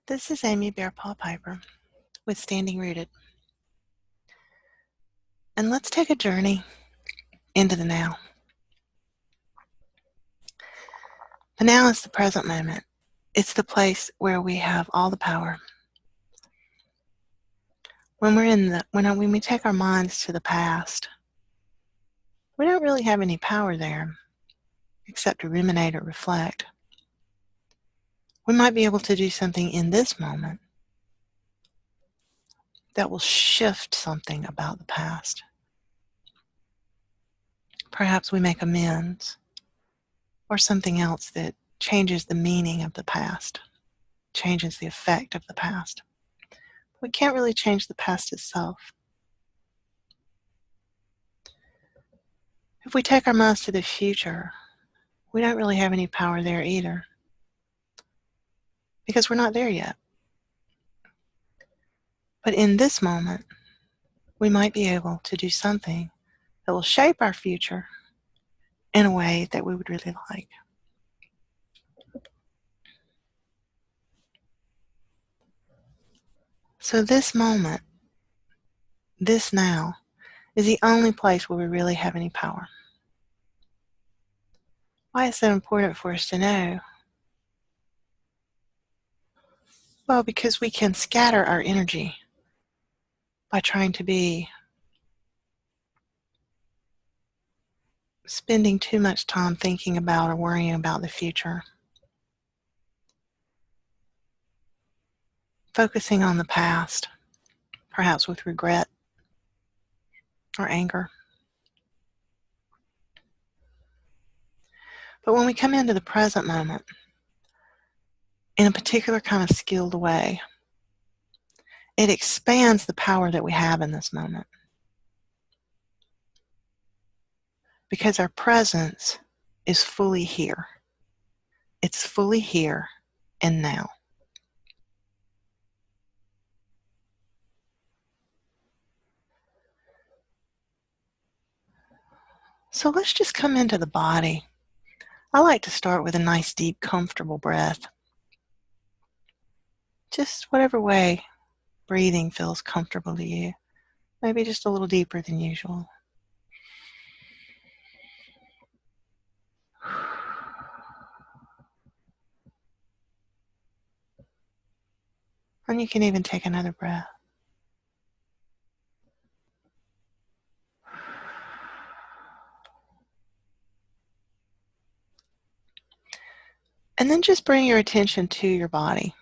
This is Amy Bearpaw Piper with Standing Rooted. And let's take a journey into the now. The now is the present moment. It's the place where we have all the power. When we take our minds to the past, we don't really have any power there, except to ruminate or reflect. We might be able to do something in this moment that will shift something about the past. Perhaps we make amends, or something else that changes the meaning of the past, changes the effect of the past. We can't really change the past itself. If we take our minds to the future, we don't really have any power there either, because we're not there yet. But in this moment, we might be able to do something that will shape our future in a way that we would really like. So this moment, this now, is the only place where we really have any power. Why is that important for us to know? Well, because we can scatter our energy by trying to be spending too much time thinking about or worrying about the future. Focusing on the past, perhaps with regret or anger. But when we come into the present moment, in a particular kind of skilled way, it expands the power that we have in this moment. Because our presence is fully here. It's fully here and now. So let's just come into the body. I like to start with a nice, deep, comfortable breath. Just whatever way breathing feels comfortable to you. Maybe just a little deeper than usual. And you can even take another breath. And then just bring your attention to your body.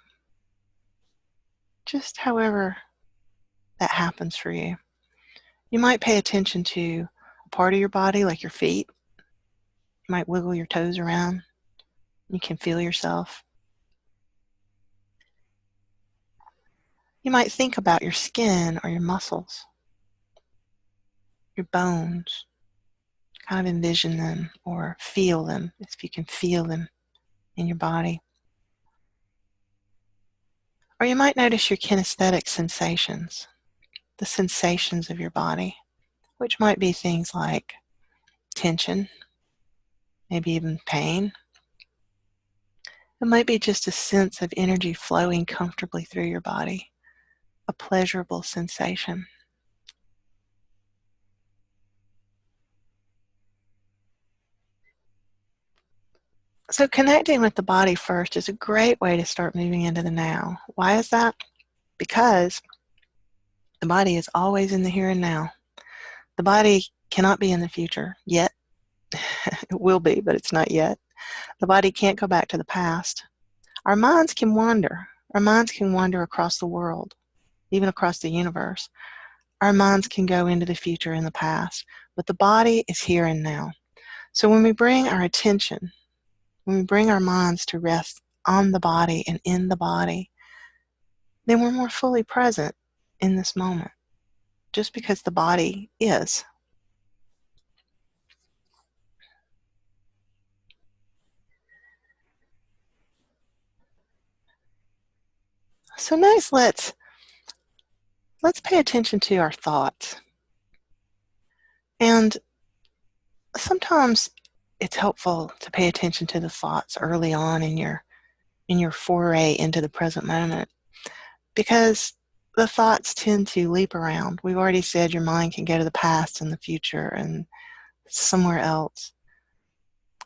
Just however that happens for you. You might pay attention to a part of your body, like your feet. You might wiggle your toes around. You can feel yourself. You might think about your skin or your muscles, your bones. Kind of envision them or feel them, if you can feel them in your body. Or you might notice your kinesthetic sensations, the sensations of your body, which might be things like tension, maybe even pain. It might be just a sense of energy flowing comfortably through your body, a pleasurable sensation. So connecting with the body first is a great way to start moving into the now. Why is that? Because the body is always in the here and now. The body cannot be in the future yet. It will be, but it's not yet. The body can't go back to the past. Our minds can wander. Our minds can wander across the world, even across the universe. Our minds can go into the future and the past, but the body is here and now. So when we bring our attention, when we bring our minds to rest on the body and in the body, then we're more fully present in this moment, just because the body is. So next, let's pay attention to our thoughts. And sometimes it's helpful to pay attention to the thoughts early on in your in your foray into the present moment, because the thoughts tend to leap around. We've already said your mind can go to the past and the future and somewhere else.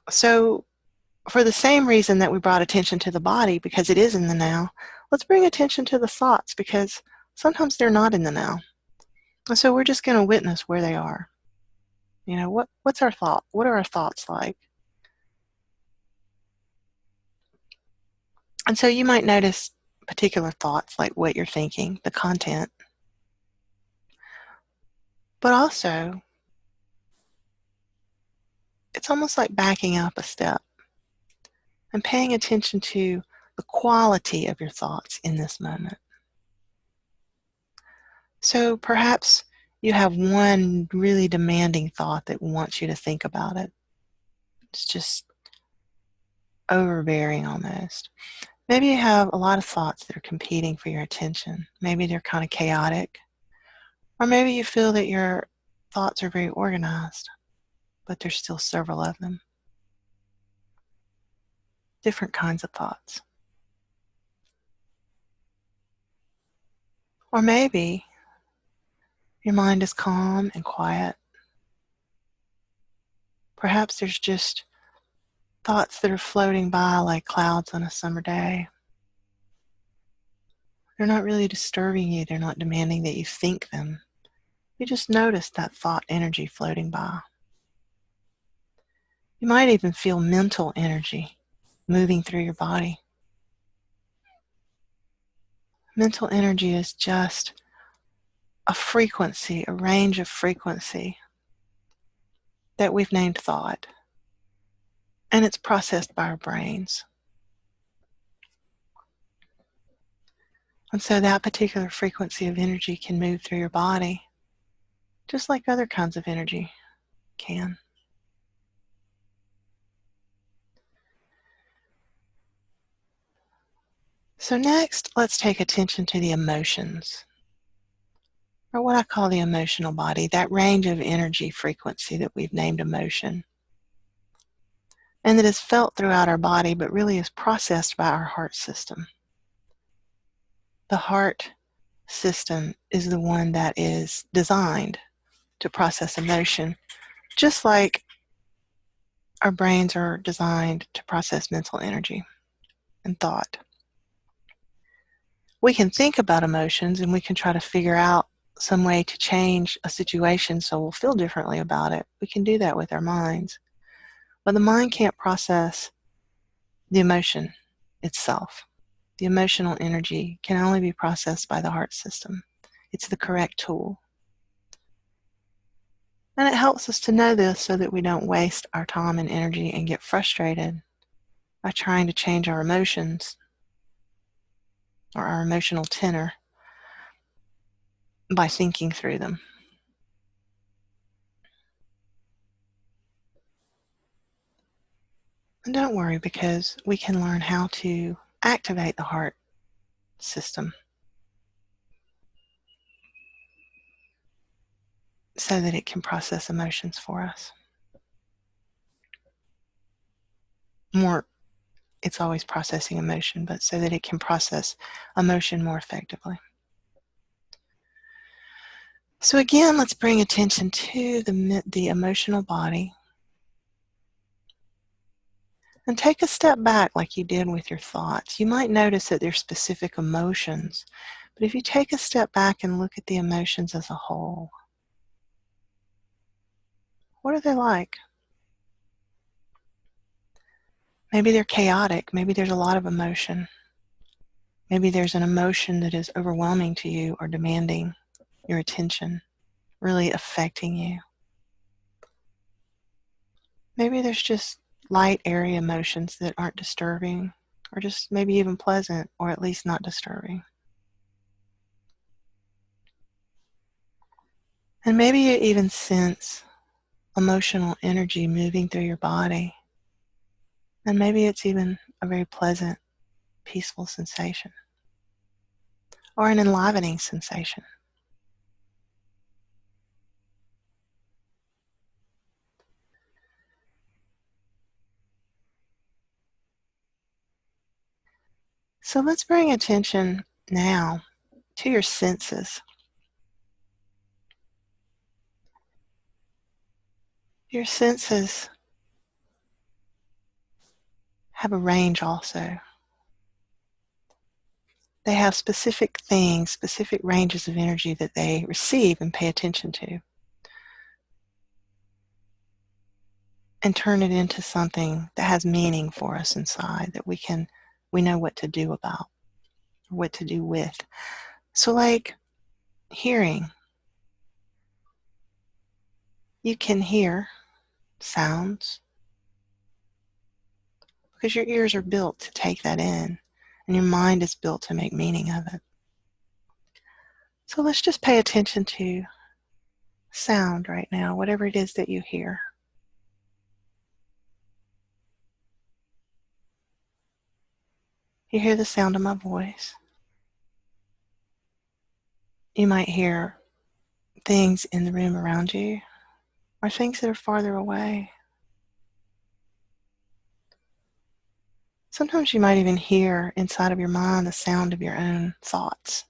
So for the same reason that we brought attention to the body, because it is in the now, let's bring attention to the thoughts, because sometimes they're not in the now. And so we're just going to witness where they are. You know, what's our thought? What are our thoughts like? And so you might notice particular thoughts, like what you're thinking, the content. But also, it's almost like backing up a step and paying attention to the quality of your thoughts in this moment. So perhaps you have one really demanding thought that wants you to think about it. It's just overbearing almost. Maybe you have a lot of thoughts that are competing for your attention. Maybe they're kind of chaotic. Or maybe you feel that your thoughts are very organized, but there's still several of them. Different kinds of thoughts. Or maybe your mind is calm and quiet. Perhaps there's just thoughts that are floating by like clouds on a summer day. They're not really disturbing you. They're not demanding that you think them. You just notice that thought energy floating by. You might even feel mental energy moving through your body. Mental energy is just a frequency, a range of frequency that we've named thought. And it's processed by our brains. And so that particular frequency of energy can move through your body, just like other kinds of energy can. So next, let's take attention to the emotions, or what I call the emotional body, that range of energy frequency that we've named emotion, and that is felt throughout our body, but really is processed by our heart system. The heart system is the one that is designed to process emotion, just like our brains are designed to process mental energy and thought. We can think about emotions and we can try to figure out some way to change a situation so we'll feel differently about it. We can do that with our minds. But the mind can't process the emotion itself. The emotional energy can only be processed by the heart system. It's the correct tool. And it helps us to know this so that we don't waste our time and energy and get frustrated by trying to change our emotions or our emotional tenor by thinking through them. And don't worry, because we can learn how to activate the heart system so that it can process emotions for us. More, it's always processing emotion, but so that it can process emotion more effectively. So again, let's bring attention to the emotional body. And take a step back like you did with your thoughts. You might notice that there's specific emotions, but if you take a step back and look at the emotions as a whole, what are they like? Maybe they're chaotic. Maybe there's a lot of emotion. Maybe there's an emotion that is overwhelming to you or demanding your attention, really affecting you. Maybe there's just light, airy emotions that aren't disturbing, or just maybe even pleasant, or at least not disturbing. And maybe you even sense emotional energy moving through your body. And maybe it's even a very pleasant, peaceful sensation, or an enlivening sensation. So let's bring attention now to your senses. Your senses have a range also. They have specific things, specific ranges of energy that they receive and pay attention to, and turn it into something that has meaning for us inside that we know what to do about, or what to do with. So like hearing. You can hear sounds because your ears are built to take that in, and your mind is built to make meaning of it. So let's just pay attention to sound right now, whatever it is that you hear. You hear the sound of my voice. You might hear things in the room around you, or things that are farther away. Sometimes you might even hear inside of your mind the sound of your own thoughts,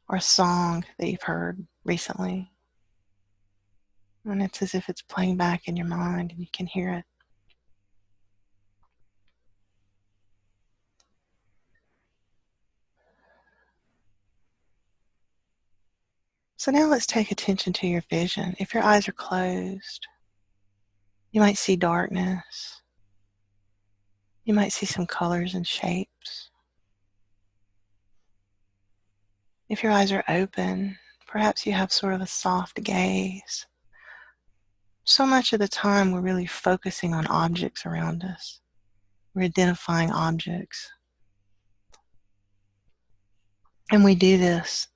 or a song that you've heard recently. And it's as if it's playing back in your mind and you can hear it. So now let's take attention to your vision. If your eyes are closed, you might see darkness. You might see some colors and shapes. If your eyes are open, perhaps you have sort of a soft gaze. So much of the time we're really focusing on objects around us. We're identifying objects. And we do this,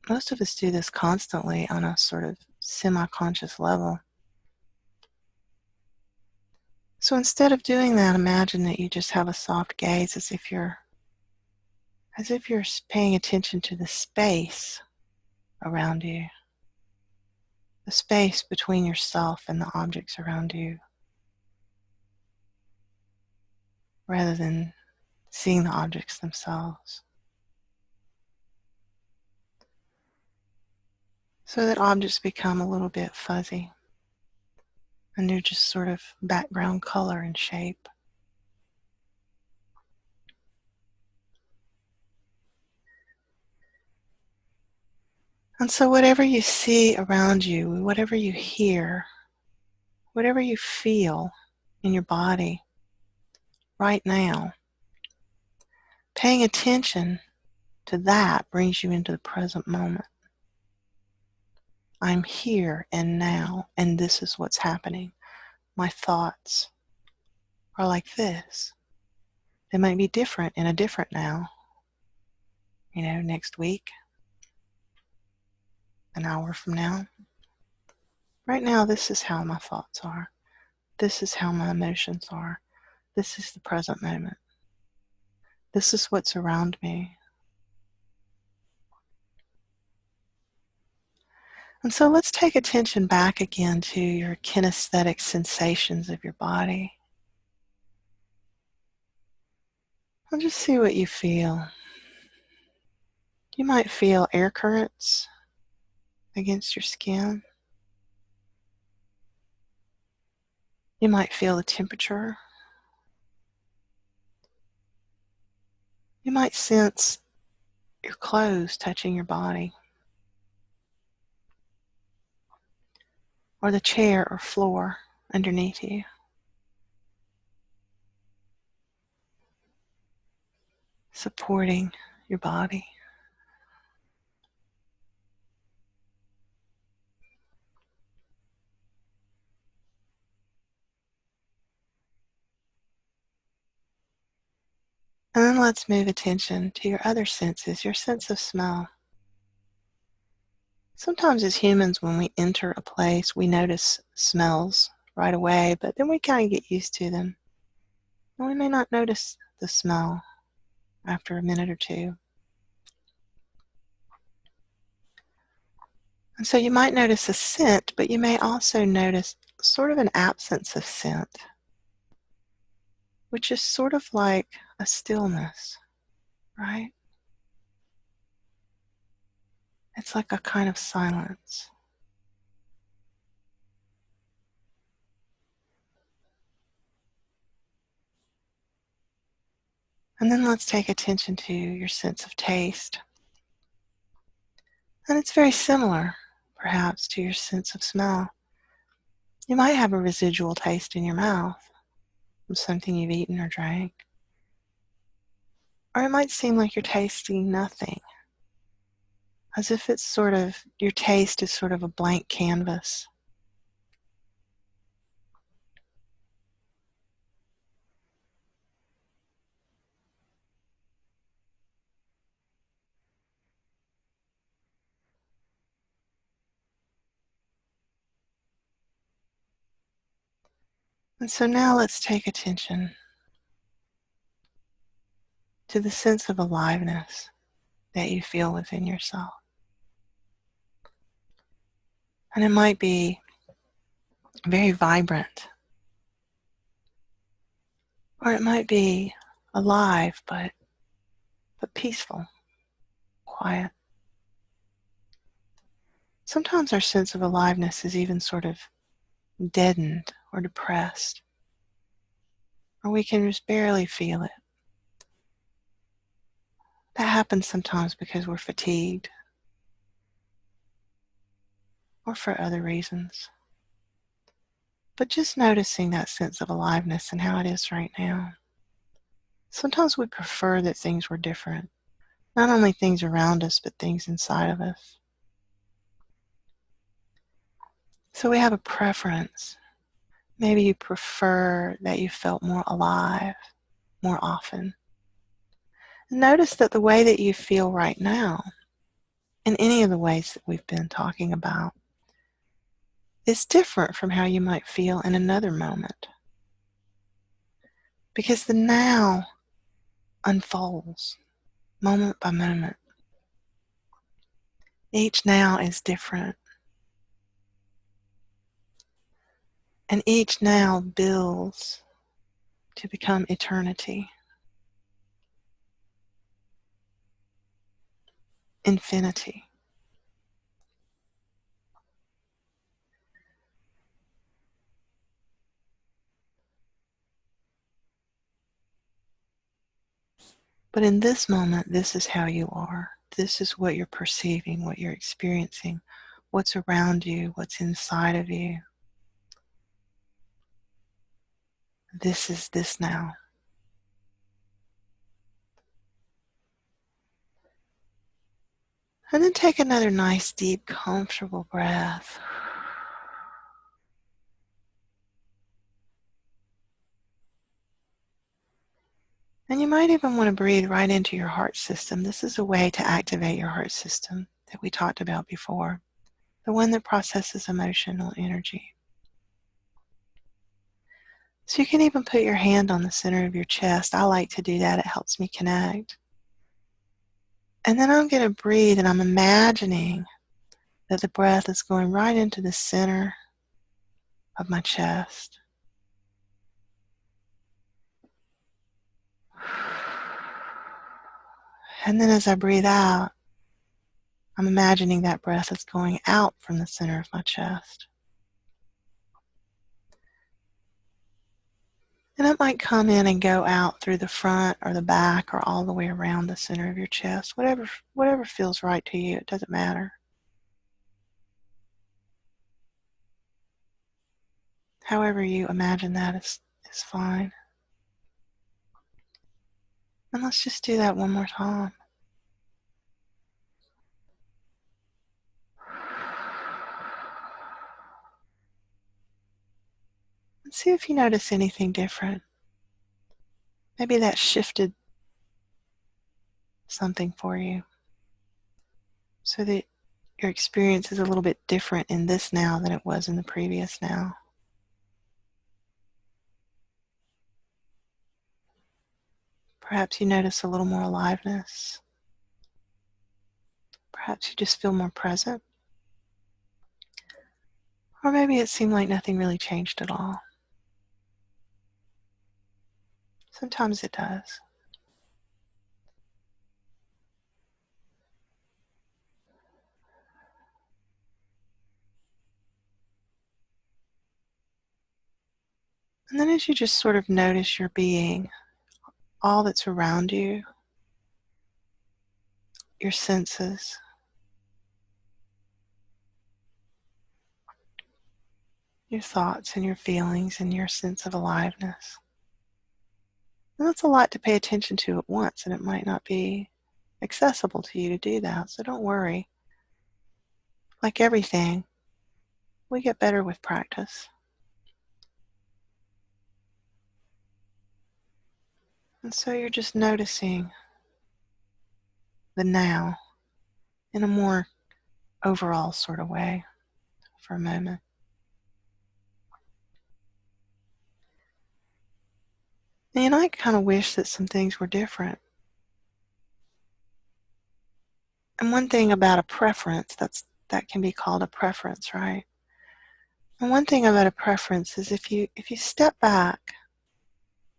most of us do this constantly on a sort of semi-conscious level. So instead of doing that, imagine that you just have a soft gaze as if you're paying attention to the space around you, the space between yourself and the objects around you, rather than seeing the objects themselves. So that objects become a little bit fuzzy, and they're just sort of background color and shape. And so whatever you see around you, whatever you hear, whatever you feel in your body right now, paying attention to that brings you into the present moment. I'm here and now, and this is what's happening. My thoughts are like this. They might be different in a different now. Next week, an hour from now. Right now, this is how my thoughts are. This is how my emotions are. This is the present moment. This is what's around me. And so let's take attention back again to your kinesthetic sensations of your body. And just see what you feel. You might feel air currents against your skin. You might feel the temperature. You might sense your clothes touching your body, or the chair or floor underneath you. Supporting your body. And then let's move attention to your other senses, your sense of smell. Sometimes as humans, when we enter a place, we notice smells right away, but then we kind of get used to them. And we may not notice the smell after a minute or two. And so you might notice a scent, but you may also notice sort of an absence of scent, which is sort of like a stillness, right? It's like a kind of silence. And then let's take attention to your sense of taste. And it's very similar, perhaps, to your sense of smell. You might have a residual taste in your mouth from something you've eaten or drank. Or it might seem like you're tasting nothing, as if it's sort of, your taste is sort of a blank canvas. And so now let's take attention to the sense of aliveness that you feel within yourself. And it might be very vibrant, or it might be alive but peaceful, quiet. Sometimes our sense of aliveness is even sort of deadened or depressed, or we can just barely feel it. That happens sometimes because we're fatigued or for other reasons. But just noticing that sense of aliveness and how it is right now. Sometimes we prefer that things were different. Not only things around us, but things inside of us. So we have a preference. Maybe you prefer that you felt more alive more often. And notice that the way that you feel right now, in any of the ways that we've been talking about, is different from how you might feel in another moment. Because the now unfolds moment by moment. Each now is different. And each now builds to become eternity, infinity. But in this moment, this is how you are. This is what you're perceiving, what you're experiencing, what's around you, what's inside of you. This is this now. And then take another nice, deep, comfortable breath. And you might even want to breathe right into your heart system. This is a way to activate your heart system that we talked about before, the one that processes emotional energy. So you can even put your hand on the center of your chest. I like to do that. It helps me connect. And then I'm going to breathe, and I'm imagining that the breath is going right into the center of my chest. And then as I breathe out, I'm imagining that breath is going out from the center of my chest. And it might come in and go out through the front or the back or all the way around the center of your chest. Whatever feels right to you, it doesn't matter. However you imagine that is fine. And let's just do that one more time. And see if you notice anything different. Maybe that shifted something for you so that your experience is a little bit different in this now than it was in the previous now. Perhaps you notice a little more aliveness. Perhaps you just feel more present. Or maybe it seemed like nothing really changed at all. Sometimes it does. And then as you just sort of notice your being, all that's around you, your senses, your thoughts and your feelings and your sense of aliveness. And that's a lot to pay attention to at once, and it might not be accessible to you to do that, so don't worry. Like everything, we get better with practice. And so you're just noticing the now in a more overall sort of way for a moment. And I kind of wish that some things were different. And one thing about a preference, that can be called a preference, right? And one thing about a preference is if you step back,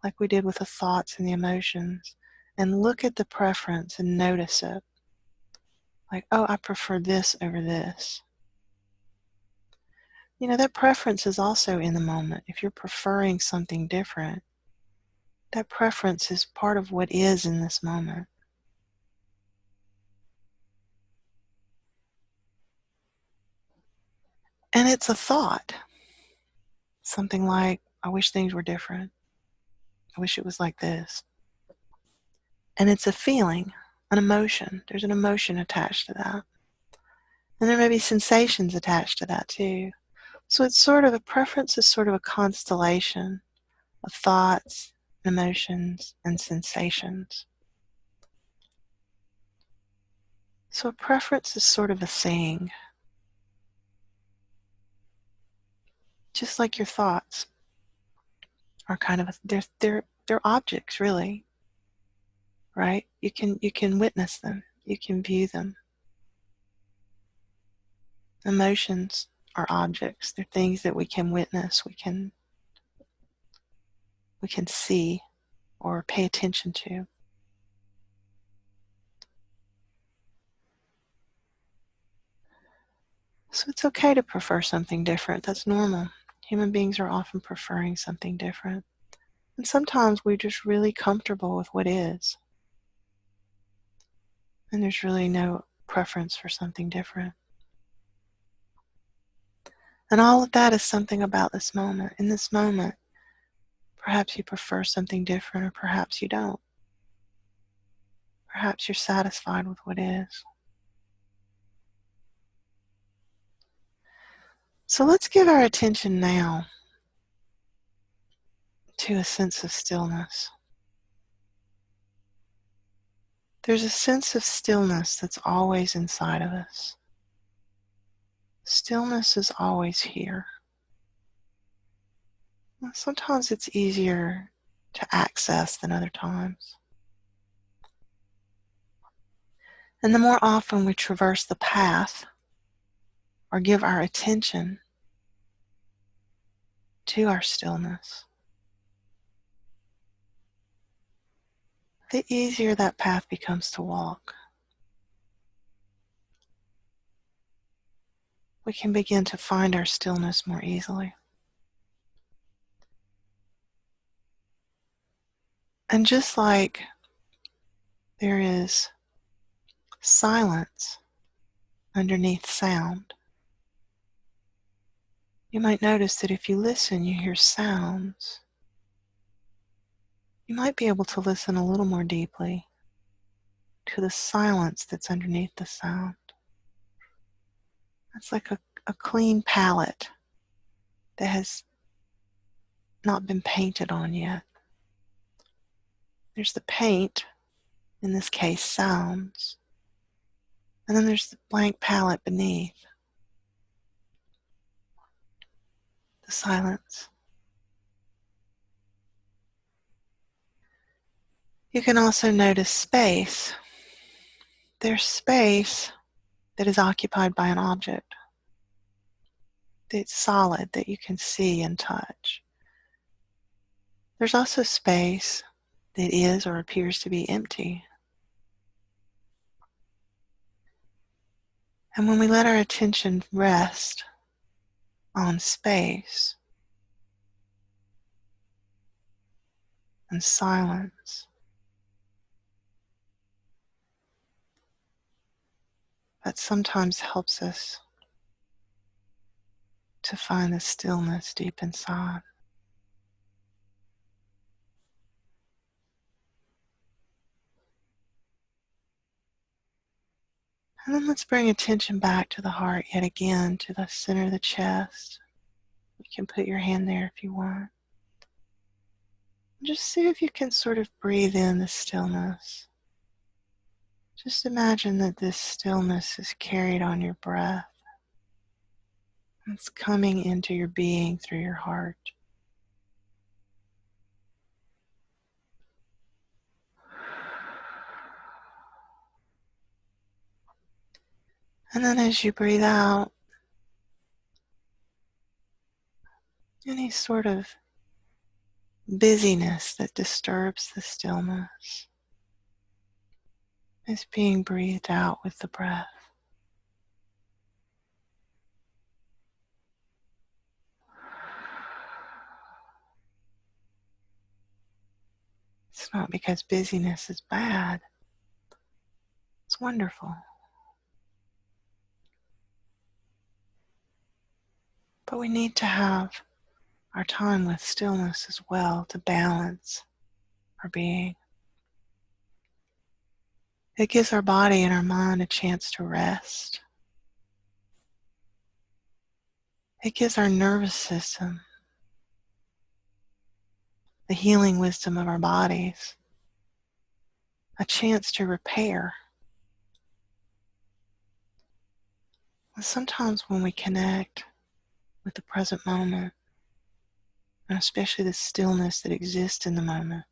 like we did with the thoughts and the emotions, and look at the preference and notice it, like, oh, I prefer this over this. You know, that preference is also in the moment. If you're preferring something different, that preference is part of what is in this moment. And it's a thought. Something like, I wish things were different. I wish it was like this. And it's a feeling, an emotion. There's an emotion attached to that. And there may be sensations attached to that too. So it's sort of a preference is sort of a constellation of thoughts, emotions, and sensations. So a preference is sort of a thing. Just like your thoughts are kind of they're objects really, right? You can witness them, you can view them. Emotions are objects. They're things that we can witness, we can see or pay attention to. So it's okay to prefer something different. That's normal. Human beings are often preferring something different. And sometimes we're just really comfortable with what is. And there's really no preference for something different. And all of that is something about this moment. In this moment, perhaps you prefer something different, or perhaps you don't. Perhaps you're satisfied with what is. So let's give our attention now to a sense of stillness. There's a sense of stillness that's always inside of us. Stillness is always here. Sometimes it's easier to access than other times. And the more often we traverse the path or give our attention to our stillness, the easier that path becomes to walk. We can begin to find our stillness more easily. And just like there is silence underneath sound, you might notice that if you listen, you hear sounds. You might be able to listen a little more deeply to the silence that's underneath the sound. It's like a clean palette that has not been painted on yet. There's the paint, in this case sounds, and then there's the blank palette beneath, the silence. You can also notice space. There's space that is occupied by an object. It's solid, that you can see and touch. There's also space that is or appears to be empty. And when we let our attention rest on space, and silence. That sometimes helps us to find the stillness deep inside. And then let's bring attention back to the heart yet again, to the center of the chest. You can put your hand there if you want. Just see if you can sort of breathe in the stillness. Just imagine that this stillness is carried on your breath. It's coming into your being through your heart. And then as you breathe out, any sort of busyness that disturbs the stillness is being breathed out with the breath. It's not because busyness is bad. It's wonderful. But we need to have our time with stillness as well to balance our being. It gives our body and our mind a chance to rest. It gives our nervous system, the healing wisdom of our bodies, a chance to repair. Sometimes when we connect with the present moment, and especially the stillness that exists in the moment,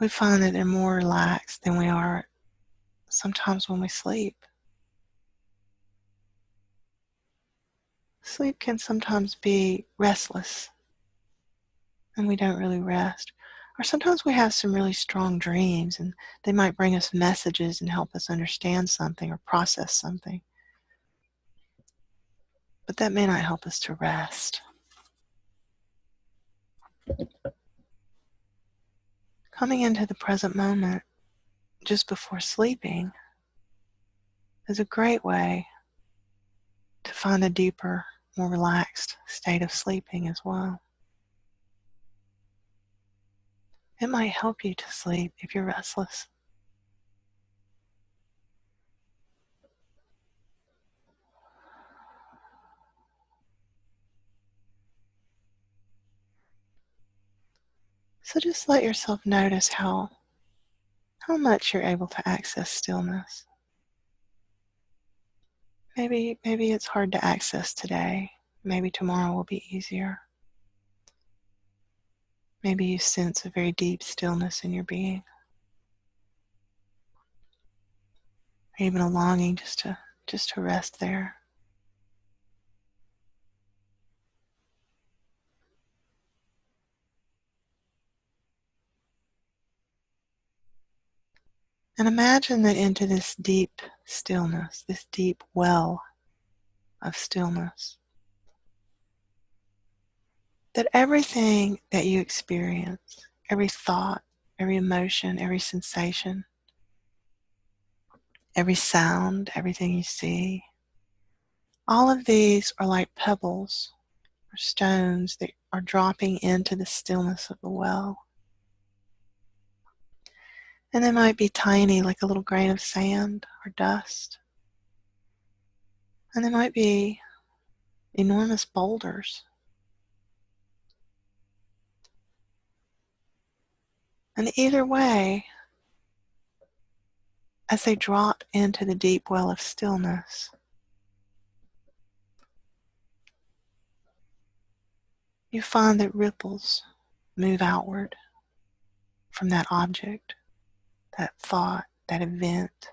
we find that they're more relaxed than we are sometimes when we sleep. Sleep can sometimes be restless, and we don't really rest. Or sometimes we have some really strong dreams, and they might bring us messages and help us understand something or process something. But that may not help us to rest. Coming into the present moment just before sleeping is a great way to find a deeper, more relaxed state of sleeping as well. It might help you to sleep if you're restless. So just let yourself notice how much you're able to access stillness. Maybe it's hard to access today. Maybe tomorrow will be easier. Maybe you sense a very deep stillness in your being. Or even a longing just to rest there. And imagine that into this deep stillness, this deep well of stillness, that everything that you experience, every thought, every emotion, every sensation, every sound, everything you see, all of these are like pebbles or stones that are dropping into the stillness of the well. And they might be tiny, like a little grain of sand or dust. And they might be enormous boulders. And either way, as they drop into the deep well of stillness, you find that ripples move outward from that object, that thought, that event.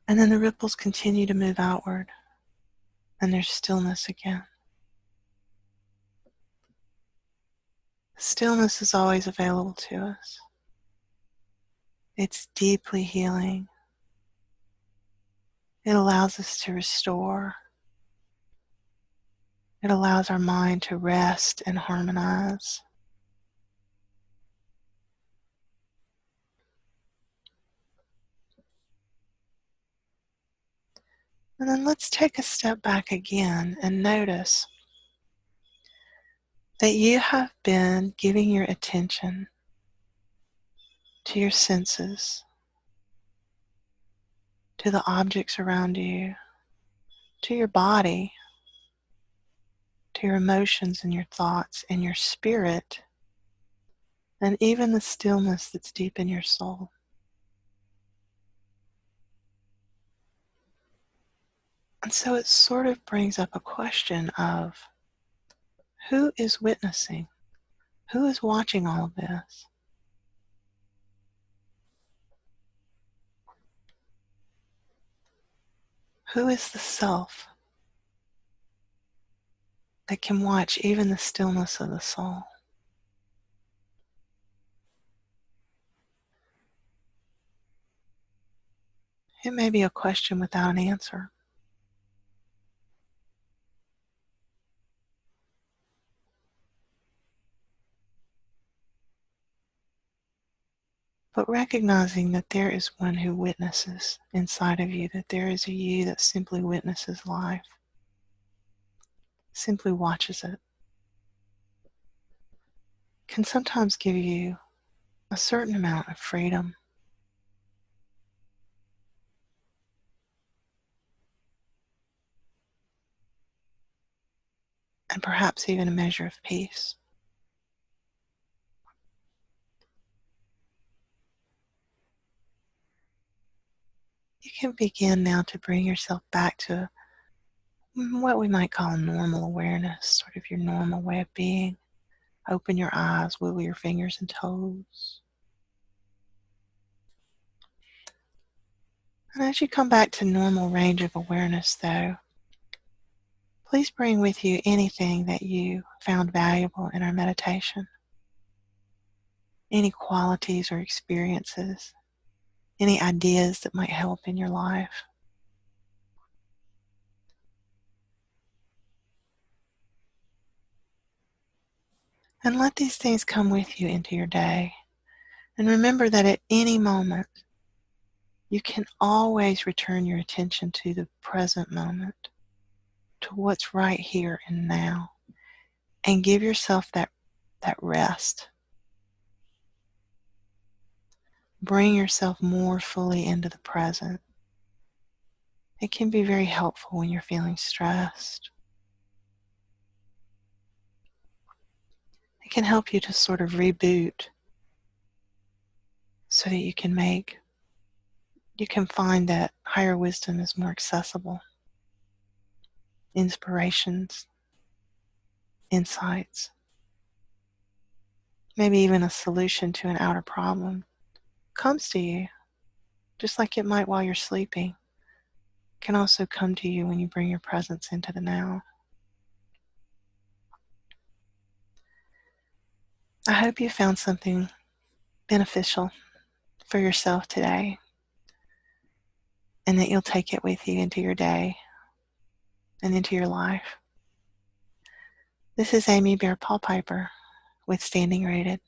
And then the ripples continue to move outward, and there's stillness again. Stillness is always available to us. It's deeply healing. It allows us to restore. It allows our mind to rest and harmonize. And then let's take a step back again and notice that you have been giving your attention to your senses, to the objects around you, to your body, to your emotions and your thoughts and your spirit, and even the stillness that's deep in your soul. And so it sort of brings up a question of who is witnessing? Who is watching all of this? Who is the self that can watch even the stillness of the soul? It may be a question without an answer. But recognizing that there is one who witnesses inside of you, that there is a you that simply witnesses life, simply watches it, can sometimes give you a certain amount of freedom and perhaps even a measure of peace. You can begin now to bring yourself back to what we might call normal awareness, sort of your normal way of being. Open your eyes, wiggle your fingers and toes. And as you come back to normal range of awareness, though, please bring with you anything that you found valuable in our meditation. Any qualities or experiences, any ideas that might help in your life. And let these things come with you into your day. And remember that at any moment, you can always return your attention to the present moment, to what's right here and now, and give yourself that rest. Bring yourself more fully into the present. It can be very helpful when you're feeling stressed. It can help you to sort of reboot so that you can find that higher wisdom is more accessible. Inspirations, insights, maybe even a solution to an outer problem comes to you, just like it might while you're sleeping. It can also come to you when you bring your presence into the now. I hope you found something beneficial for yourself today, and that you'll take it with you into your day and into your life. This is Amy Bear Paul Piper with Standing Rooted.